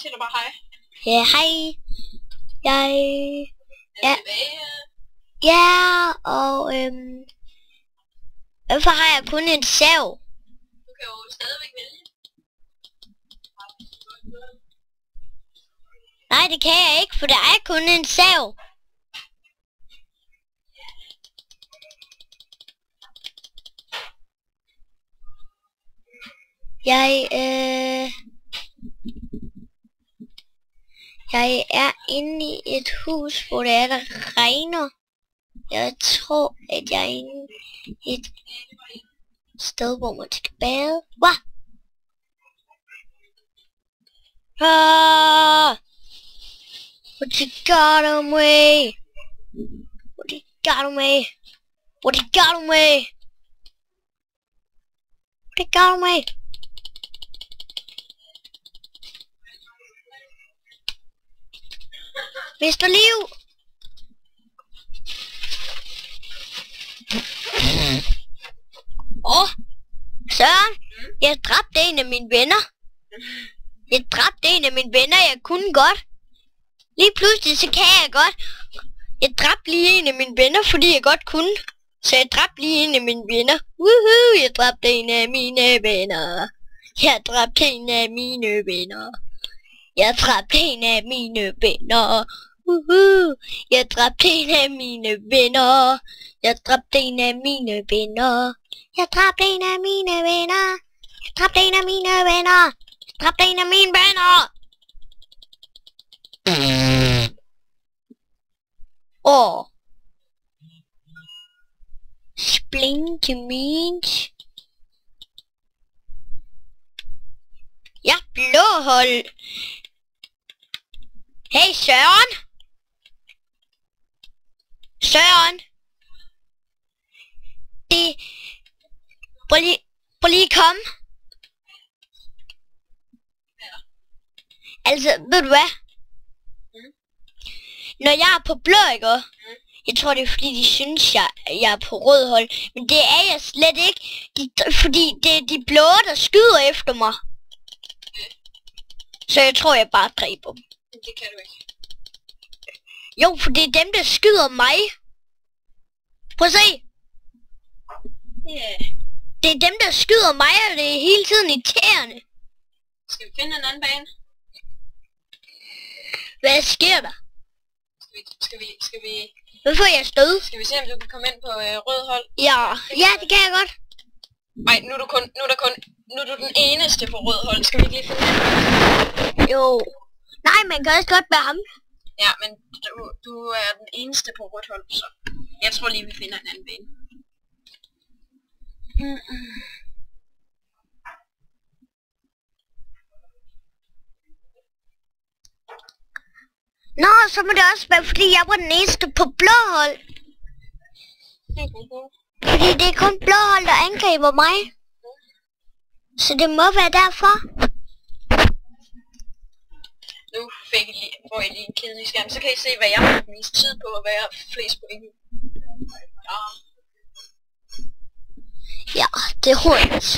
siger du bare hej. Ja, hej. Jeg Er tilbage. ja, og hvorfor har jeg kun en sav? Du kan jo stadigvæk vælge. Nej, det kan jeg ikke, for der er kun en sav. Jeg er inde i et hus, hvor der regner. Jeg tror, at jeg er inde i et sted, hvor man skal bade. Hvad? What you got on me? What you got on me? What you got on me? What you got on me? Mr. Liv! Søren, jeg dræbte en af mine venner. Jeg kunne godt. Lige pludselig så kan jeg godt. Jeg dræbte lige en af mine venner, fordi jeg godt kunne. Så jeg dræbte lige en af mine venner. Woohoo, jeg dræbte en af mine venner. Jeg dræbte en af mine venner. Jeg dræbte en af mine venner. Jeg dræbte en af mine venner. Jeg dræbte en af mine venner. Jeg dræbte en af mine venner. Jeg dræbte en af mine venner. Jeg dræbte en af mine venner. Splinky means. Ja, blåhold. Hey Søren. Søren. Prøv lige kom. Altså, ved du hvad? Når jeg er på blå, ikke? Jeg tror det er fordi de synes jeg er på rød hold. Men det er jeg slet ikke. Fordi det er de blå, der skyder efter mig. Så jeg tror jeg bare dræber dem. Det kan du ikke. Jo, for det er dem der skyder mig. Prøv at se. Yeah. Det er dem der skyder mig, og det er hele tiden irriterende. Skal vi finde en anden bane? Hvad sker der? Skal vi... Hvorfor er jeg stød? Skal vi se om du kan komme ind på rød hold? Ja, det kan jeg godt. Nej, nu er du den eneste på rød hold. Skal vi ikke lige finde den? Jo. Nej, man kan også godt være ham. Ja, men du er den eneste på rødt hold, så jeg tror lige, vi finder en anden bane. Nå, så må det også være, fordi jeg var den eneste på blå hold. Fordi det er kun blå hold, der angriber mig. Så det må være derfor. Nu får I lige en kedelig skærm, så kan I se, hvad jeg har mest tid på, og hvad jeg har flest point. Ja, det er hurtigt.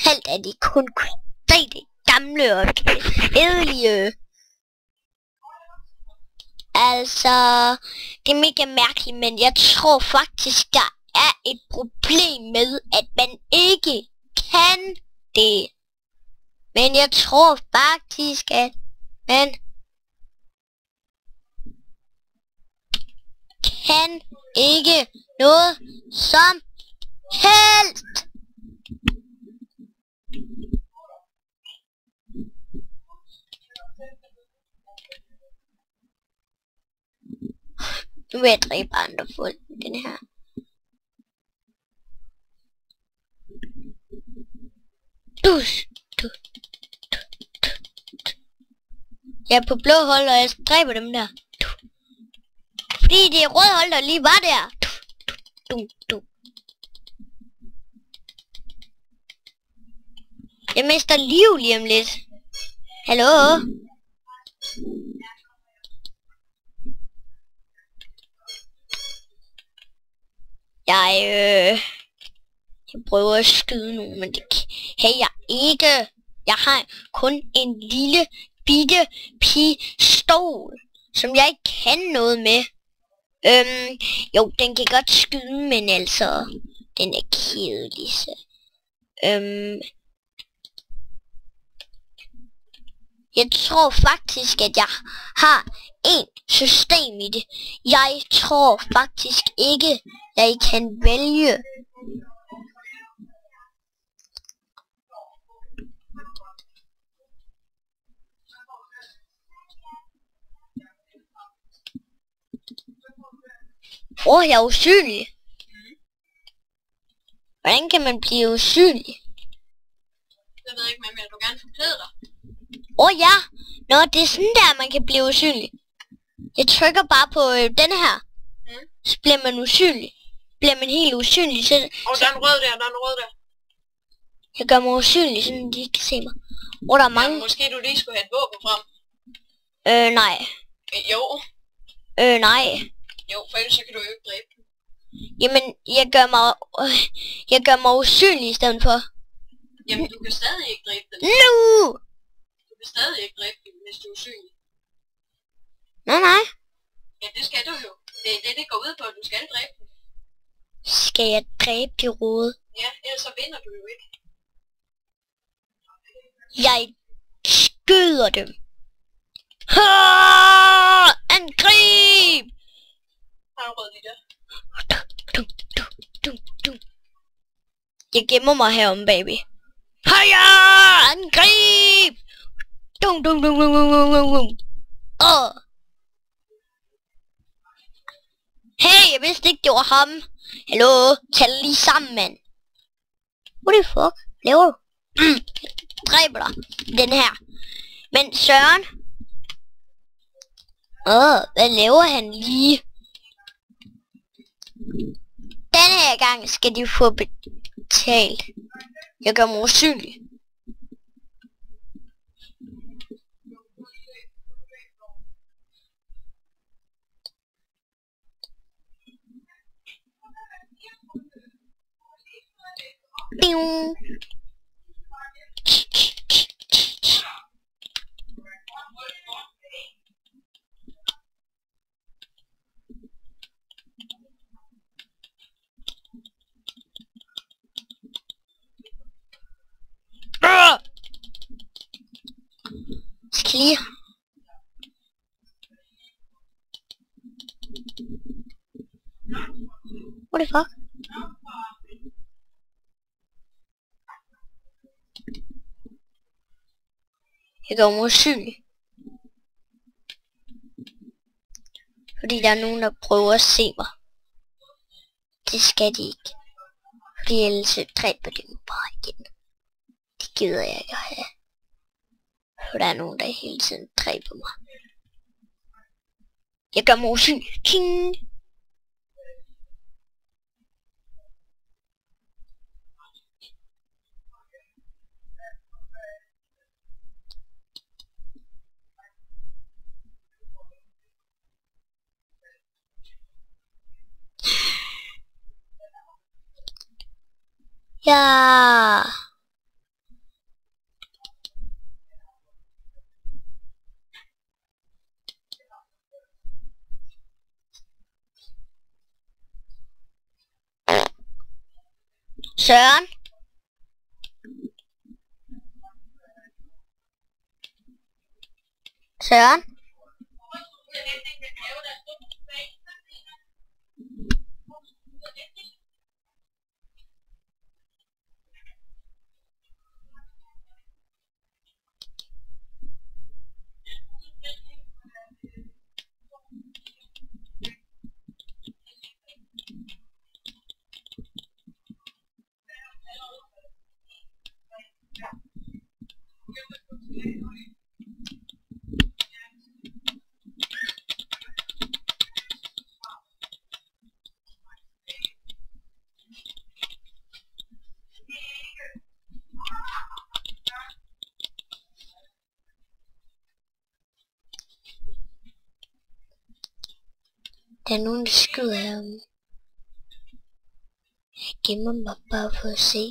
Alt er de kun rigtig gamle og kedelige. Altså, det er mega mærkeligt, men jeg tror faktisk, der er et problem med, at man ikke kan det. Men jeg tror faktisk, at man kan ikke noget som helst. Nu vil jeg dræbe andre folk med den her. Jeg er på blå hold, og jeg dræber dem der. Fordi det er rød hold, der lige var der. Jeg mister liv lige om lidt. Hallo? Jeg prøver at skyde nu, men det kan jeg ikke. Jeg har kun en lille bitte pistol, som jeg ikke kan noget med. Jo, den kan godt skyde, men altså, den er kedelig, så. Jeg tror faktisk, at jeg har et system i det. Jeg tror faktisk ikke, jeg kan vælge. Jeg er usynlig. Hvordan kan man blive usynlig? Jeg ved ikke, men vil du gerne forklæde dig? Ja. Nå, det er sådan der, man kan blive usynlig. Jeg trykker bare på denne her. Så bliver man usynlig. Bliver man helt usynlig. Så, der er en rød der, Jeg gør mig usynlig, så de ikke kan se mig. Der er mange. Ja, måske du lige skulle have et våben frem. Nej. Jo. Nej. Jo, for ellers så kan du jo ikke dræbe dem. Jamen, jeg gør mig usynlig i stedet for. Jamen, du kan stadig ikke dræbe dem. No! Du kan stadig ikke dræbe dem, hvis du er usynlig. Nej. Ja, det skal du jo. Det er det, det går ud på, at du skal dræbe dem. Skal jeg dræbe de rode? Ja, ellers så vinder du jo ikke. Jeg skyder dem. Angrib! Har du rød lige der? Jeg gemmer mig herom, baby. Haja! Angrib! Hey, jeg vidste ikke, det var ham. Hallo, tag lige sammen, mand. What the fuck? Laver du? Dræber dig. Den her. Men Søren. Hvad laver han lige? Denne her gang skal de få betalt. Jeg gør mig usynlig. Bing. Skal lige. What the fuck? Jeg går mig usynlig. Fordi der er nogen, der prøver at se mig. Det skal de ikke. Fordi ellers dræber de mig bare igen. Det gider jeg ikke at have. For der er nogen, der hele tiden dræber mig. Jeg gør mig usynlig. King! Ja. Søren. Søren. Der er nogen, der skyder herude. Jeg gemmer mig bare for at se.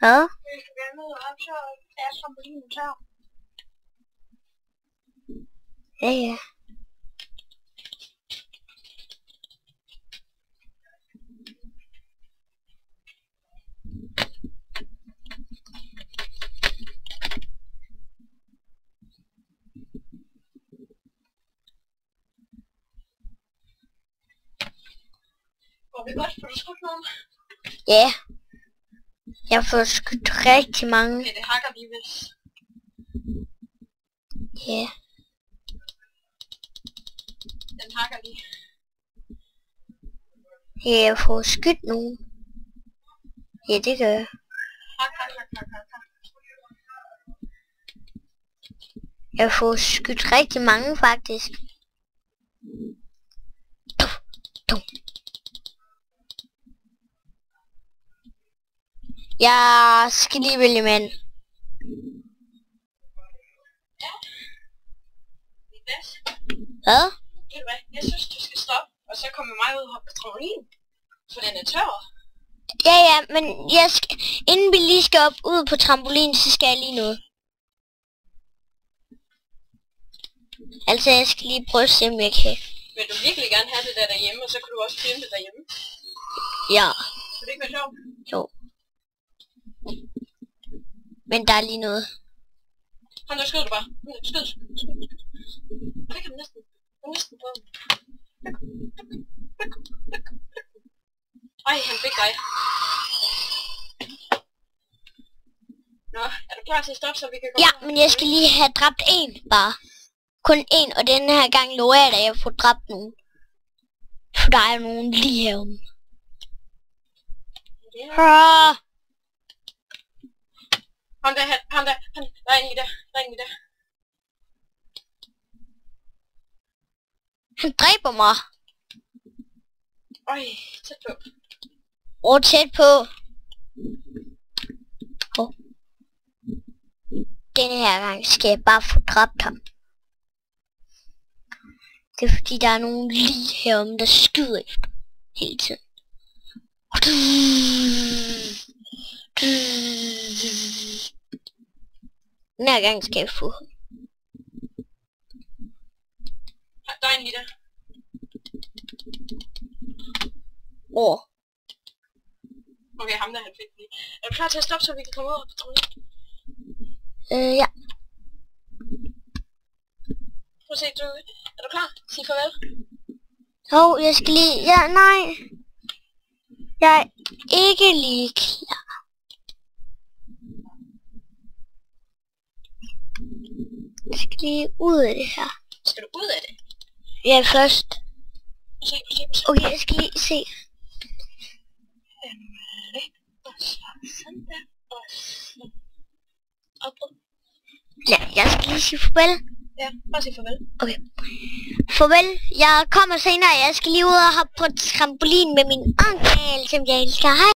Hvad? Vi skal gerne ud op, så er trampolinen tør. Ja, ja. Går vi godt? Får du skudt nogen? Ja. Jeg får skudt rigtig mange. Okay, det hakker vi hvis. Ja. Den hakker vi. Ja, jeg får skudt nogen. Ja, det gør jeg. Hak, hak, hak, hak, hak, hak. Jeg får skudt rigtig mange, faktisk. Jeg skal lige vælge mand. Ja. Niklas, Hvad? ved du hvad? Jeg synes, du skal stoppe, og så komme med mig ud og hoppe på trampolin. For den er tør. Ja, ja, men inden vi lige skal op ud på trampolin, så skal jeg lige noget. Altså, jeg skal lige prøve at se, om jeg kan. Vil du virkelig gerne have det der derhjemme, og så kan du også filme det derhjemme? Ja, Vil det ikke være sjovt? jo. Men der er lige noget. Ham der, skyd du bare. Skyd. Jeg fik ham næsten. Jeg er næsten på ham. Ej, han fik dig. Nå, er du klar til at stoppe, så vi kan gå? Ja, men jeg skal lige have dræbt en bare. Kun en, og den her gang lover jeg dig, at jeg får dræbt nogen. For der er nogen lige herude. Ah, Ham der, der er en i der. han dræber mig. Øj, tæt på. Og tæt på. Oh. Denne her gang skal jeg bare få dræbt ham. Det er fordi, der er nogen lige herude, der skyder efter hele tiden. Den her gang skal jeg få ham. Der er en i der. Åh. Okay, ham der, han fik lige. Er du klar til at stoppe, så vi kan komme ud og trampolin? Ja. Prøv at se, er du klar? Sig farvel. Hov, jeg skal lige... Ja, nej. Jeg er ikke lige klar. Jeg skal lige ud af det her. Skal du ud af det? Ja, først. Se. Okay, jeg skal lige se. Sådan der. Og så. Op. Ja, jeg skal lige sige farvel. Ja, bare sig farvel. Okay. Farvel. Jeg kommer senere. Jeg skal lige ud og hoppe på trampolin med min onkel, som jeg elsker. Hej.